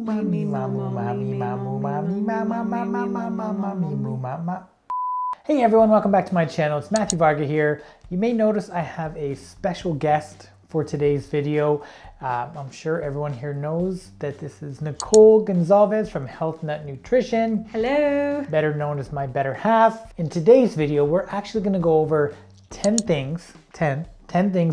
mommy, mamu, mommy, mamu, mommy, mama, mama, mama, mommy, moo, mama. Hey everyone, welcome back to my channel. It's Matthew Varga here. You may notice I have a special guest for today's video. I'm sure everyone here knows that this is Nicole Gonzalez from Health Nut Nutrition. Hello. Better known as my better half. In today's video, we're actually going to go over 10 things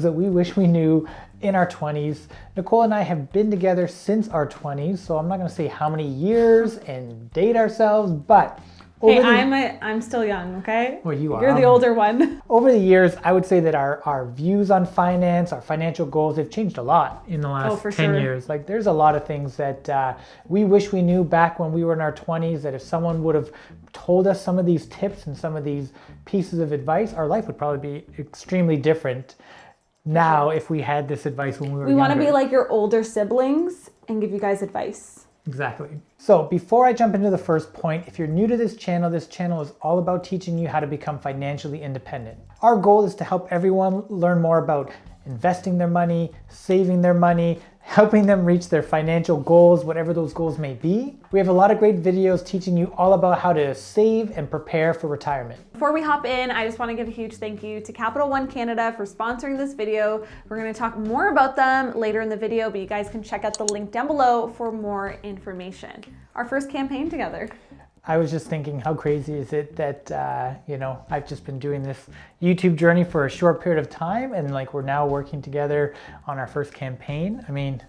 that we wish we knew in our 20s. Nicole and I have been together since our 20s, so I'm not going to say how many years and date ourselves, but I'm still young, okay? Well, you are. You're the older one. Over the years, I would say that our views on finance, our financial goals, have changed a lot in the last 10 years. Like, there's a lot of things that we wish we knew back when we were in our 20s, that if someone would have told us some of these tips and some of these pieces of advice, our life would probably be extremely different now if we had this advice when we were younger. We want to be like your older siblings and give you guys advice. Exactly. So before I jump into the first point, if you're new to this channel is all about teaching you how to become financially independent. Our goal is to help everyone learn more about investing their money, saving their money, helping them reach their financial goals, whatever those goals may be. We have a lot of great videos teaching you all about how to save and prepare for retirement. Before we hop in, I just want to give a huge thank you to Capital One Canada for sponsoring this video. We're going to talk more about them later in the video, but you guys can check out the link down below for more information. Our first campaign together. I was just thinking, how crazy is it that, I've just been doing this YouTube journey for a short period of time, and like we're now working together on our first campaign. I mean,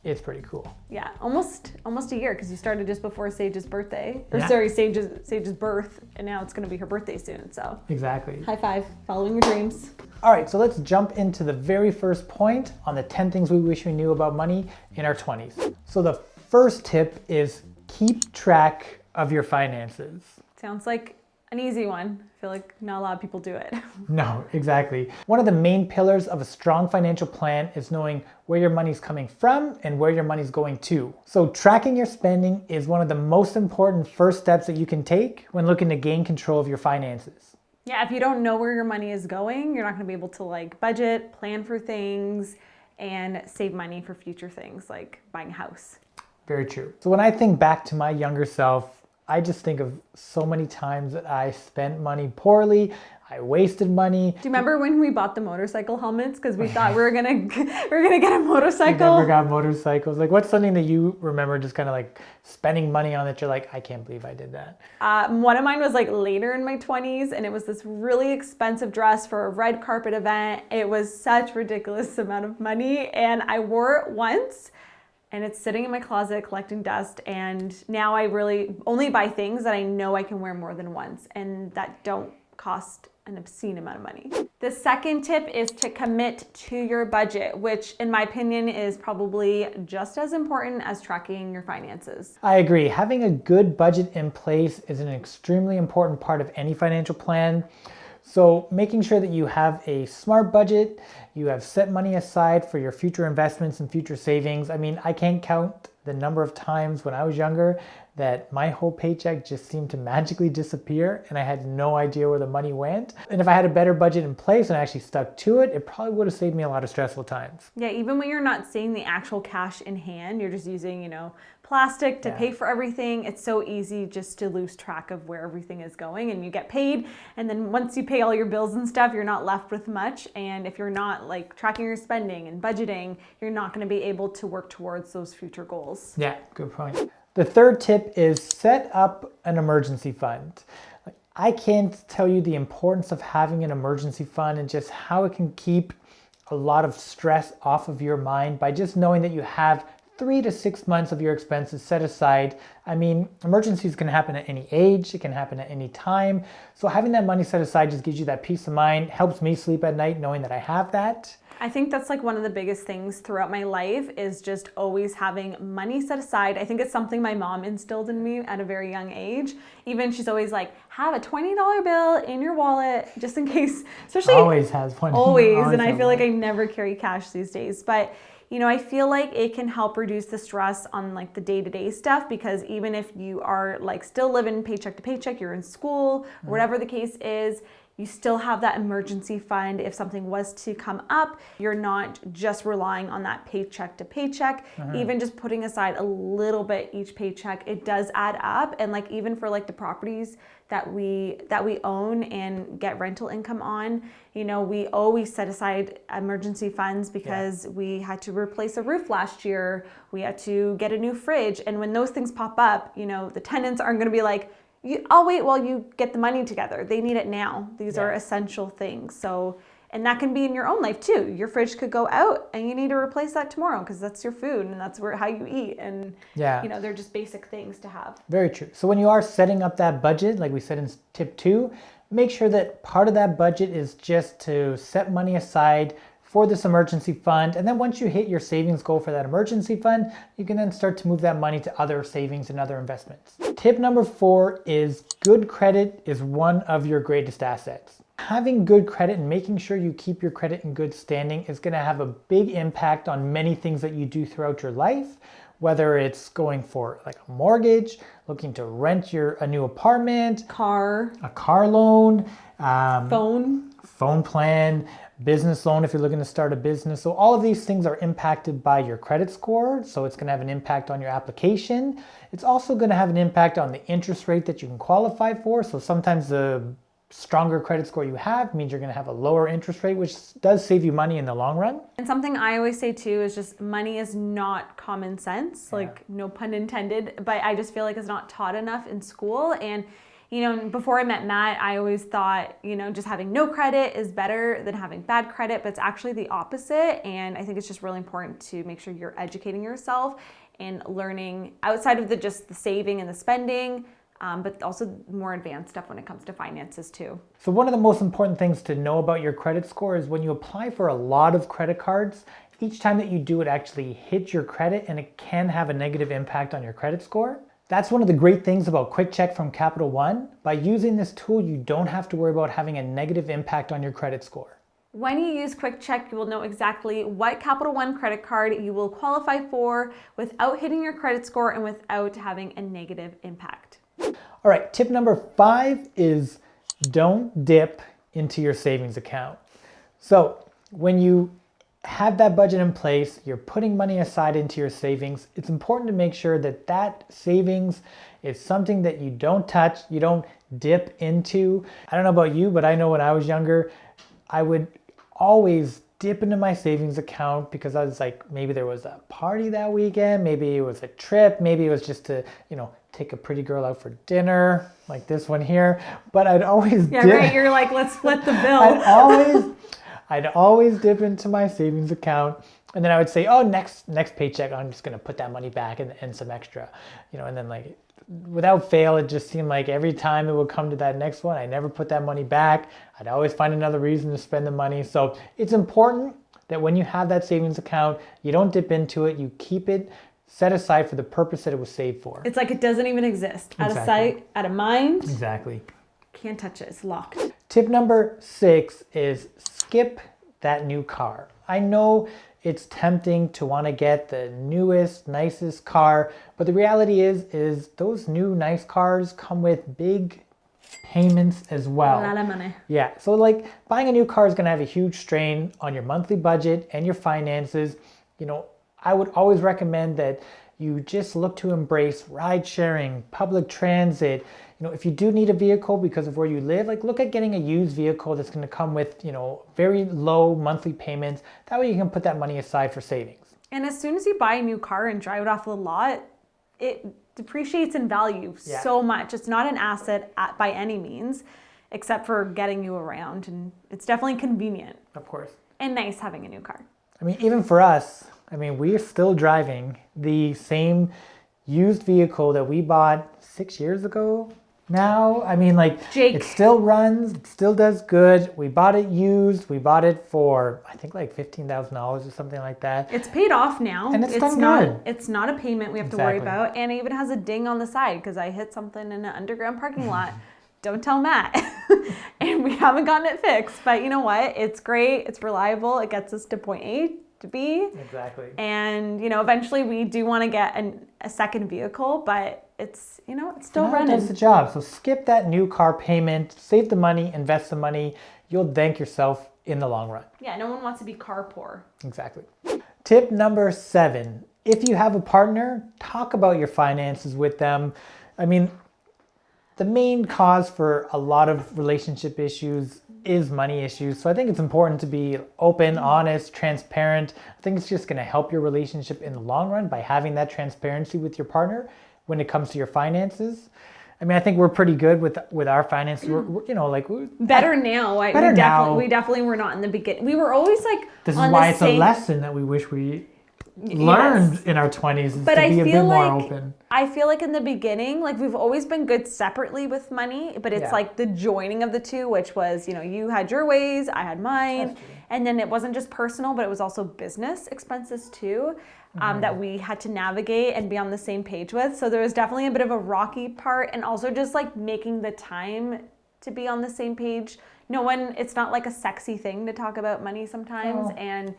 it's pretty cool. Yeah, almost a year, because you started just before Sage's birthday. Or yeah. sorry, Sage's birth, and now it's going to be her birthday soon, so. Exactly. High five, following your dreams. All right, so let's jump into the very first point on the 10 things we wish we knew about money in our 20s. So the first tip is keep track of your finances. Sounds like an easy one. I feel like not a lot of people do it. No, exactly. One of the main pillars of a strong financial plan is knowing where your money's coming from and where your money's going to. So tracking your spending is one of the most important first steps that you can take when looking to gain control of your finances. Yeah, if you don't know where your money is going, you're not going to be able to like budget, plan for things, and save money for future things like buying a house. Very true. So when I think back to my younger self, I just think of so many times that I spent money poorly. I wasted money. Do you remember when we bought the motorcycle helmets because we thought we were gonna get a motorcycle? I never got motorcycles. Like, what's something that you remember just kind of like spending money on that you're like, I can't believe I did that? One of mine was like later in my 20s, and it was this really expensive dress for a red carpet event. It was such a ridiculous amount of money, and I wore it once. And it's sitting in my closet collecting dust, and now I really only buy things that I know I can wear more than once and that don't cost an obscene amount of money. The second tip is to commit to your budget, which in my opinion is probably just as important as tracking your finances. I agree. Having a good budget in place is an extremely important part of any financial plan. So making sure that you have a smart budget, you have set money aside for your future investments and future savings. I mean, I can't count the number of times when I was younger that my whole paycheck just seemed to magically disappear and I had no idea where the money went. And if I had a better budget in place and I actually stuck to it, it probably would have saved me a lot of stressful times. Yeah, even when you're not seeing the actual cash in hand, you're just using, plastic to pay for everything. It's so easy just to lose track of where everything is going, and you get paid. And then once you pay all your bills and stuff, you're not left with much. And if you're not like tracking your spending and budgeting, you're not going to be able to work towards those future goals. Yeah, good point. The third tip is set up an emergency fund. I can't tell you the importance of having an emergency fund and just how it can keep a lot of stress off of your mind by just knowing that you have 3 to 6 months of your expenses set aside. I mean, emergencies can happen at any age, it can happen at any time. So having that money set aside just gives you that peace of mind, helps me sleep at night knowing that I have that. I think that's like one of the biggest things throughout my life is just always having money set aside. I think it's something my mom instilled in me at a very young age. Even she's always like, have a $20 bill in your wallet just in case, especially always has one. Always, and I feel like I never carry cash these days. But I feel like it can help reduce the stress on like the day-to-day stuff, because even if you are like still living paycheck to paycheck, you're in school, or whatever the case is, you still have that emergency fund if something was to come up. You're not just relying on that paycheck to paycheck. Even just putting aside a little bit each paycheck, it does add up. And like even for like the properties that we own and get rental income on, you know, we always set aside emergency funds because we had to replace a roof last year. We had to get a new fridge. And when those things pop up, you know, the tenants aren't going to be like, I'll wait while you get the money together. They need it now. These are essential things. So, and that can be in your own life too. Your fridge could go out and you need to replace that tomorrow because that's your food and that's how you eat. And you know, they're just basic things to have. Very true. So when you are setting up that budget, like we said in tip 2, make sure that part of that budget is just to set money aside for this emergency fund. And then once you hit your savings goal for that emergency fund, you can then start to move that money to other savings and other investments. Tip number 4 is good credit is one of your greatest assets. Having good credit and making sure you keep your credit in good standing is going to have a big impact on many things that you do throughout your life, whether it's going for like a mortgage, looking to rent a new apartment, a car loan, phone plan, business loan if you're looking to start a business. So all of these things are impacted by your credit score. So it's going to have an impact on your application. It's also going to have an impact on the interest rate that you can qualify for. So sometimes the stronger credit score you have means you're going to have a lower interest rate, which does save you money in the long run. And something I always say too is just money is not common sense, like no pun intended, but I just feel like it's not taught enough in school. And you know, before I met Matt, I always thought, you know, just having no credit is better than having bad credit, but it's actually the opposite. And I think it's just really important to make sure you're educating yourself and learning outside of just the saving and the spending, but also more advanced stuff when it comes to finances too. So one of the most important things to know about your credit score is when you apply for a lot of credit cards, each time that you do it actually hits your credit and it can have a negative impact on your credit score. That's one of the great things about Quick Check from Capital One. By using this tool, you don't have to worry about having a negative impact on your credit score. When you use Quick Check, you will know exactly what Capital One credit card you will qualify for without hitting your credit score and without having a negative impact. All right, tip number 5 is don't dip into your savings account. So when you have that budget in place, you're putting money aside into your savings, it's important to make sure that that savings is something that you don't touch, you don't dip into. I don't know about you, but I know when I was younger, I would always dip into my savings account because I was like, maybe there was a party that weekend, maybe it was a trip, maybe it was just to, you know, take a pretty girl out for dinner, like this one here. But I'd always dip. Right, you're like, let's split the bill. I'd always dip into my savings account, and then I would say, oh, next paycheck, I'm just gonna put that money back and some extra, you know, and then like without fail, it just seemed like every time it would come to that next one, I never put that money back. I'd always find another reason to spend the money. So it's important that when you have that savings account, you don't dip into it, you keep it set aside for the purpose that it was saved for. It's like it doesn't even exist. Out of sight, out of mind. Exactly. Can't touch it, it's locked. Tip number 6 is skip that new car. I know it's tempting to want to get the newest, nicest car, but the reality is those new nice cars come with big payments as well. A lot of money. Yeah, so like buying a new car is going to have a huge strain on your monthly budget and your finances. You know, I would always recommend that you just look to embrace ride sharing, public transit. You know, if you do need a vehicle because of where you live, like look at getting a used vehicle that's going to come with, you know, very low monthly payments. That way you can put that money aside for savings. And as soon as you buy a new car and drive it off the lot, it depreciates in value so much. It's not an asset by any means, except for getting you around. And it's definitely convenient. Of course. And nice having a new car. I mean, even for us, I mean, we are still driving the same used vehicle that we bought 6 years ago. Now, I mean, like, Jake. It still runs, it still does good. We bought it used. We bought it for, I think, like $15,000 or something like that. It's paid off now. And it's done good. It's not a payment we have to worry about. And it even has a ding on the side because I hit something in an underground parking lot. Don't tell Matt. And we haven't gotten it fixed. But you know what? It's great. It's reliable. It gets us to point A to B. Exactly. And, you know, eventually we do want to get a second vehicle, but it's, it's still Now it running. does the job. So skip that new car payment, save the money, invest the money. You'll thank yourself in the long run. Yeah, no one wants to be car poor. Exactly. Tip number 7. If you have a partner, talk about your finances with them. I mean, the main cause for a lot of relationship issues is money issues. So I think it's important to be open, honest, transparent. I think it's just going to help your relationship in the long run by having that transparency with your partner when it comes to your finances. I mean, I think we're pretty good with our finances. We're Better now. Better now. We definitely were not in the beginning. We were always like this is on why the it's same... a lesson that we wish we learned in our 20s is But to I be a bit feel more like open. I feel like in the beginning, like we've always been good separately with money, but it's Yeah. like the joining of the two, which was, you had your ways, I had mine. That's true. And then it wasn't just personal, but it was also business expenses too, that we had to navigate and be on the same page with. So there was definitely a bit of a rocky part, and also just like making the time to be on the same page. It's not like a sexy thing to talk about money sometimes. Oh.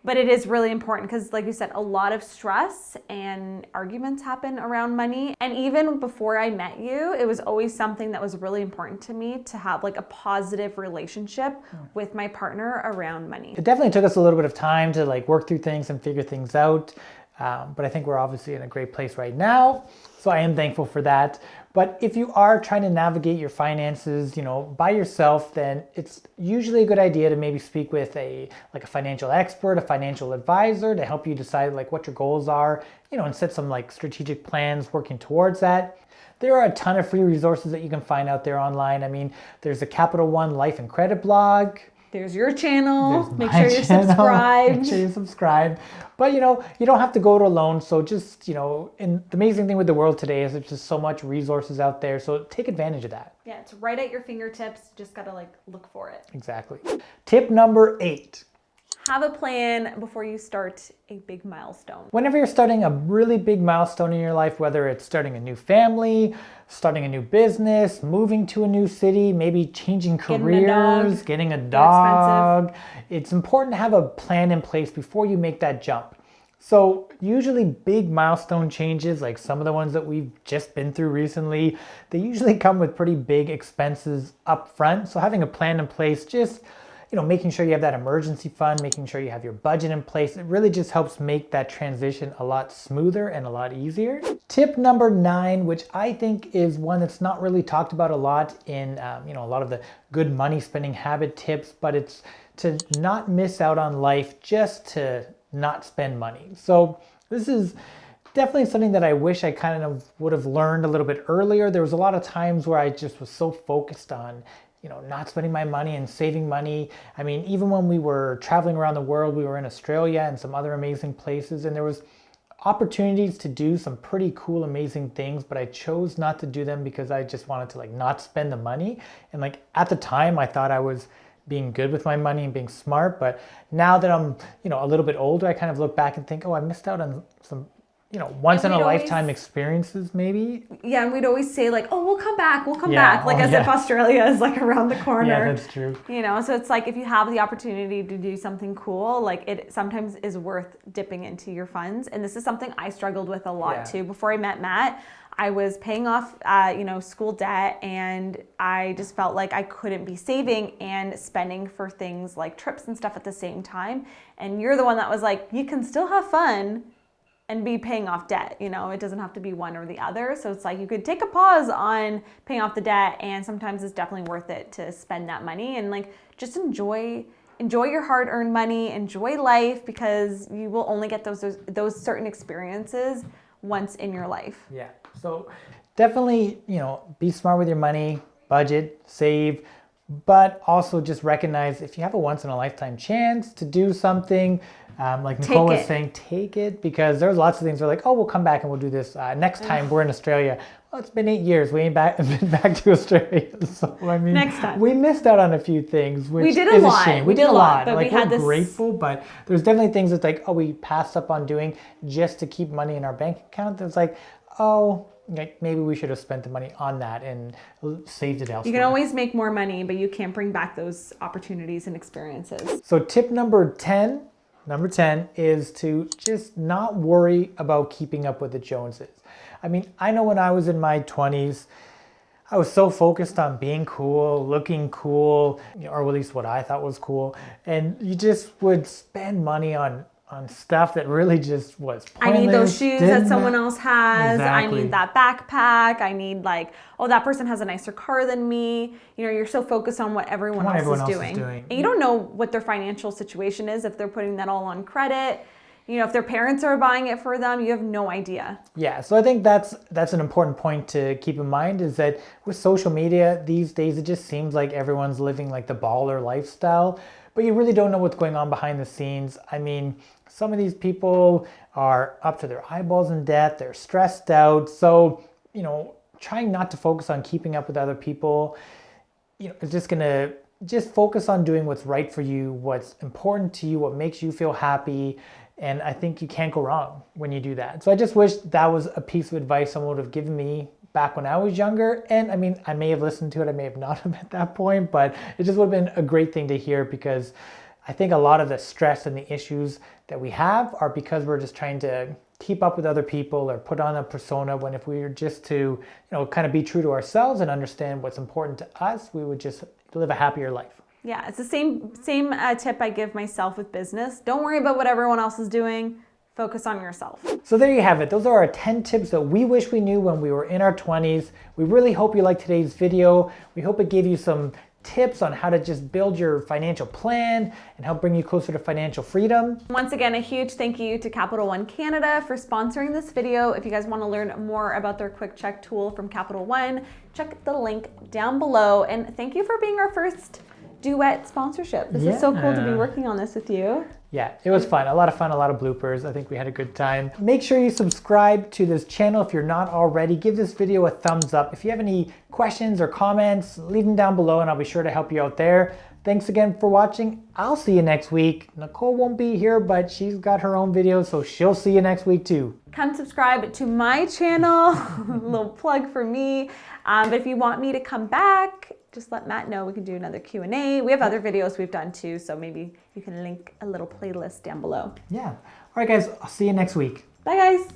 But it is really important because, like you said, a lot of stress and arguments happen around money. And even before I met you, it was always something that was really important to me to have like a positive relationship with my partner around money. It definitely took us a little bit of time to like work through things and figure things out. But I think we're obviously in a great place right now. So I am thankful for that. But if you are trying to navigate your finances, by yourself, then it's usually a good idea to maybe speak with a financial expert, a financial advisor to help you decide like what your goals are, and set some like strategic plans working towards that. There are a ton of free resources that you can find out there online. I mean, there's the Capital One Life and Credit blog. There's your channel. There's Make my sure you're channel. subscribed. Make sure you subscribe. But you don't have to go it alone. So just, and the amazing thing with the world today is there's just so much resources out there. So take advantage of that. Yeah, it's right at your fingertips. Just gotta like look for it. Exactly. Tip number 8. Have a plan before you start a big milestone. Whenever you're starting a really big milestone in your life, whether it's starting a new family, starting a new business, moving to a new city, maybe changing careers, getting a dog, it's important to have a plan in place before you make that jump. So usually big milestone changes, like some of the ones that we've just been through recently, they usually come with pretty big expenses up front. So having a plan in place, just making sure you have that emergency fund, making sure you have your budget in place, it really just helps make that transition a lot smoother and a lot easier. Tip number 9, which I think is one that's not really talked about a lot in a lot of the good money spending habit tips, but it's to not miss out on life just to not spend money. So this is definitely something that I wish I kind of would have learned a little bit earlier. There was a lot of times where I just was so focused on not spending my money and saving money. I mean, even when we were traveling around the world, we were in Australia and some other amazing places, and there was opportunities to do some pretty cool, amazing things, but I chose not to do them because I just wanted to not spend the money. And at the time, I thought I was being good with my money and being smart, but now that I'm, a little bit older, I kind of look back and think, oh, I missed out on some once in a lifetime experiences maybe. Yeah, and we'd always say oh, we'll come back. As if Australia is around the corner. Yeah, that's true. So it's if you have the opportunity to do something cool, it sometimes is worth dipping into your funds. And this is something I struggled with a lot too. Before I met Matt, I was paying off, school debt, and I just felt like I couldn't be saving and spending for things like trips and stuff at the same time. And you're the one that was you can still have fun and be paying off debt. It doesn't have to be one or the other. So it's you could take a pause on paying off the debt, and sometimes it's definitely worth it to spend that money and just enjoy your hard-earned money, enjoy life, because you will only get those certain experiences once in your life. Yeah. So definitely, be smart with your money, budget, save, but also just recognize if you have a once in a lifetime chance to do something, like Nicole was saying, take it, because there's lots of things where oh, we'll come back and we'll do this next time we're in Australia. Well, it's been 8 years. We ain't been back to Australia. So, I mean, next time. We missed out on a few things, which we did is a lot. a shame. We did a lot. But we had we're grateful, but there's definitely things that's oh, we passed up on doing just to keep money in our bank account. That's maybe we should have spent the money on that and saved it elsewhere. You can always make more money, but you can't bring back those opportunities and experiences. So tip number 10, number 10 is to just not worry about keeping up with the Joneses. I mean, I know when I was in my 20s, I was so focused on being cool, looking cool, or at least what I thought was cool. And you just would spend money on stuff that really just was pointless. I need those shoes that someone else has. Exactly. I need that backpack. I need oh, that person has a nicer car than me. You're so focused on what everyone else is doing. And you don't know what their financial situation is, if they're putting that all on credit. If their parents are buying it for them, you have no idea. Yeah, so I think that's an important point to keep in mind, is that with social media these days, it just seems like everyone's living like the baller lifestyle, but you really don't know what's going on behind the scenes. I mean, some of these people are up to their eyeballs in debt, they're stressed out. So, trying not to focus on keeping up with other people, is just gonna focus on doing what's right for you, what's important to you, what makes you feel happy. And I think you can't go wrong when you do that. So I just wish that was a piece of advice someone would have given me back when I was younger. And I mean, I may have listened to it, I may have not have at that point, but it just would have been a great thing to hear, because I think a lot of the stress and the issues that we have are because we're just trying to keep up with other people or put on a persona, when if we were just to, kind of be true to ourselves and understand what's important to us, we would just live a happier life. Yeah, it's the same tip I give myself with business. Don't worry about what everyone else is doing. Focus on yourself. So there you have it. Those are our 10 tips that we wish we knew when we were in our 20s. We really hope you liked today's video. We hope it gave you some tips on how to just build your financial plan and help bring you closer to financial freedom. Once again, a huge thank you to Capital One Canada for sponsoring this video. If you guys want to learn more about their quick check tool from Capital One, check the link down below. And thank you for being our first duet sponsorship. This is so cool to be working on this with you. Yeah, it was fun. A lot of fun, a lot of bloopers. I think we had a good time. Make sure you subscribe to this channel if you're not already. Give this video a thumbs up. If you have any questions or comments, leave them down below and I'll be sure to help you out there. Thanks again for watching. I'll see you next week. Nicole won't be here, but she's got her own videos, so she'll see you next week too. Come subscribe to my channel. A little plug for me. But if you want me to come back, just let Matt know. We can do another Q&A. We have other videos we've done too, so maybe you can link a little playlist down below. Yeah. All right, guys. I'll see you next week. Bye, guys.